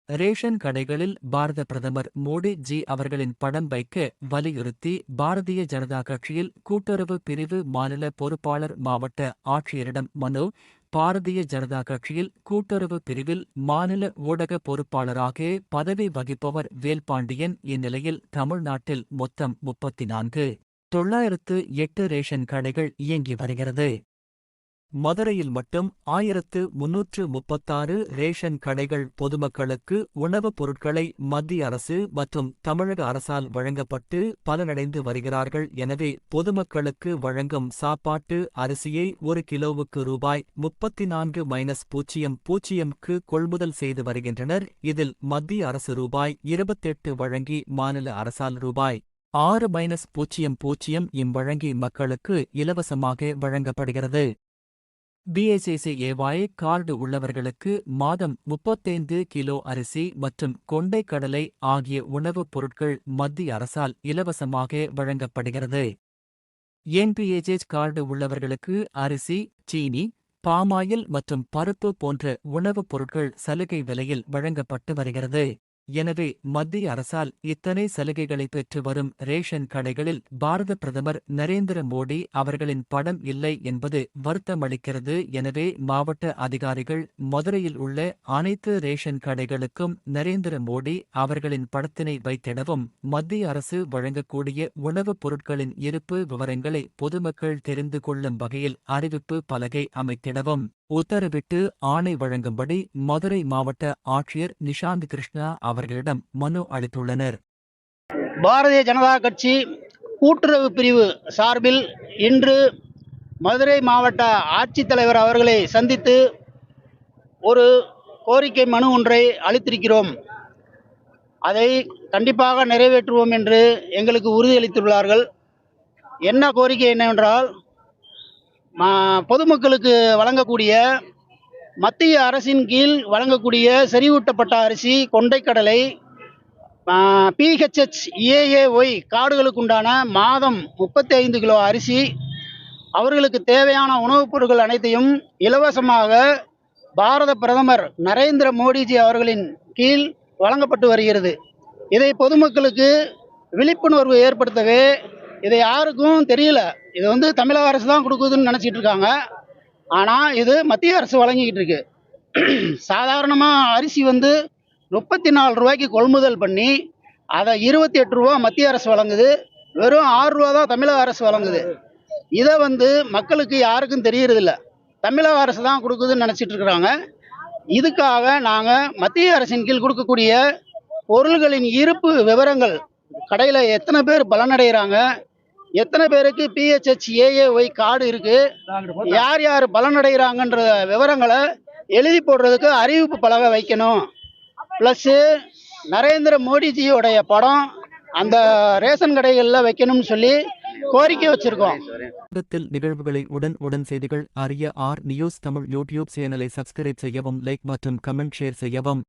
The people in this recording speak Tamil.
ரேஷன் கடைகளில் பாரத பிரதமர் மோடி ஜி அவர்களின் படம் வைக்க வலியுறுத்தி பாரதிய ஜனதா கட்சியில் கூட்டுறவு பிரிவு மாநில பொறுப்பாளர் மாவட்ட ஆட்சியரிடம் மனு. பாரதிய ஜனதா கட்சியில் கூட்டுறவு பிரிவில் மாநில ஊடக பொறுப்பாளராக பதவி வகிப்பவர் வேல்பாண்டியன். இந்நிலையில் தமிழ்நாட்டில் மொத்தம் 34,908 ரேஷன் கடைகள் இயங்கி வருகிறது. மதுரையில் மட்டும் 1,336 ரேஷன் கடைகள் பொதுமக்களுக்கு உணவுப் பொருட்களை மத்திய அரசு மற்றும் தமிழக அரசால் வழங்கப்பட்டு பலனடைந்து வருகிறார்கள். எனவே பொதுமக்களுக்கு வழங்கும் சாப்பாட்டு அரிசியை 1 கிலோவுக்கு ரூபாய் 34-00க்கு கொள்முதல் செய்து வருகின்றனர். இதில் மத்திய அரசு ரூபாய் 28 வழங்கி மாநில அரசால் ரூபாய் 6-00 வழங்கி மக்களுக்கு இலவசமாக வழங்கப்படுகிறது. BSSAY கார்டு உள்ளவர்களுக்கு மாதம் 35 கிலோ அரிசி மற்றும் கொண்டைக்கடலை ஆகிய உணவுப் பொருட்கள் மத்திய அரசால் இலவசமாக வழங்கப்படுகிறது. NPHS கார்டு உள்ளவர்களுக்கு அரிசி, சீனி, பாமாயில் மற்றும் பருப்பு போன்ற உணவுப் பொருட்கள் சலுகை விலையில் வழங்கப்பட்டு வருகிறது. எனவே மத்திய அரசால் இத்தனை சலுகைகளை பெற்று வரும் ரேஷன் கடைகளில் பாரத பிரதமர் நரேந்திர மோடி அவர்களின் படம் இல்லை என்பது வருத்தமளிக்கிறது. எனவே மாவட்ட அதிகாரிகள் மதுரையில் உள்ள அனைத்து ரேஷன் கடைகளுக்கும் நரேந்திர மோடி அவர்களின் படத்தினை வைத்திடவும், மத்திய அரசு வழங்கக்கூடிய உணவுப் பொருட்களின் இருப்பு விவரங்களை பொதுமக்கள் தெரிந்து கொள்ளும் வகையில் அறிவிப்பு பலகை அமைத்திடவும் உத்தரவிட்டு ஆணை வழங்கும்படி மதுரை மாவட்ட ஆட்சியர் நிஷாந்த் கிருஷ்ணா அவர்களிடம் மனு அளித்துள்ளனர். பாரதிய ஜனதா கட்சி கூட்டுறவு பிரிவு சார்பில் இன்று மதுரை மாவட்ட ஆட்சித்தலைவர் அவர்களை சந்தித்து ஒரு கோரிக்கை மனு ஒன்றை அளித்திருக்கிறோம். அதை கண்டிப்பாக நிறைவேற்றுவோம் என்று எங்களுக்கு உறுதியளித்துள்ளார்கள். என்ன கோரிக்கை என்னவென்றால், பொதுமக்களுக்கு வழங்கக்கூடிய மத்திய அரசின் கீழ் வழங்கக்கூடிய செறிவூட்டப்பட்ட அரிசி, கொண்டைக்கடலை, PHS AAY கார்டுகளுக்குண்டான மாதம் 35 கிலோ அரிசி, அவர்களுக்கு தேவையான உணவுப் பொருட்கள் அனைத்தையும் இலவசமாக பாரத பிரதமர் நரேந்திர மோடிஜி அவர்களின் கீழ் வழங்கப்பட்டு வருகிறது. இதை பொதுமக்களுக்கு விழிப்புணர்வு ஏற்படுத்தவே இதை யாருக்கும் தெரியல. இது தமிழக அரசு தான் கொடுக்குதுன்னு நினச்சிட்டு இருக்காங்க. ஆனால் இது மத்திய அரசு வழங்கிக்கிட்டு இருக்கு. சாதாரணமாக அரிசி 34 ரூபாய்க்கு கொள்முதல் பண்ணி அதை 28 ரூபா மத்திய அரசு வழங்குது. வெறும் 6 ரூபா தான் தமிழக அரசு வழங்குது. இதை மக்களுக்கு யாருக்கும் தெரியறதில்ல. தமிழக அரசு தான் கொடுக்குதுன்னு நினச்சிட்டு இருக்கிறாங்க. இதுக்காக நாங்கள் மத்திய அரசின் கீழ் கொடுக்கக்கூடிய பொருள்களின் இருப்பு விவரங்கள், கடையில் எத்தனை பேர் பலனடைகிறாங்க, எத்தனை பேருக்கு PHS AAY கார்டு இருக்கு, யார் யார் பலனடைகிறாங்கன்ற விவரங்களை எழுதி போடுறதுக்கு அறிவிப்பு பலகை வைக்கணும். ப்ளஸ் நரேந்திர மோடிஜியோடைய படம் அந்த ரேஷன் கடைகளில் வைக்கணும்னு சொல்லி கோரிக்கை வச்சிருக்கோம். நிகழ்வுகளை உடன் செய்திகள் அறிய R News தமிழ் யூடியூப் சேனலை சப்ஸ்கிரைப் செய்யவும், லைக் மற்றும் கமெண்ட் ஷேர் செய்யவும்.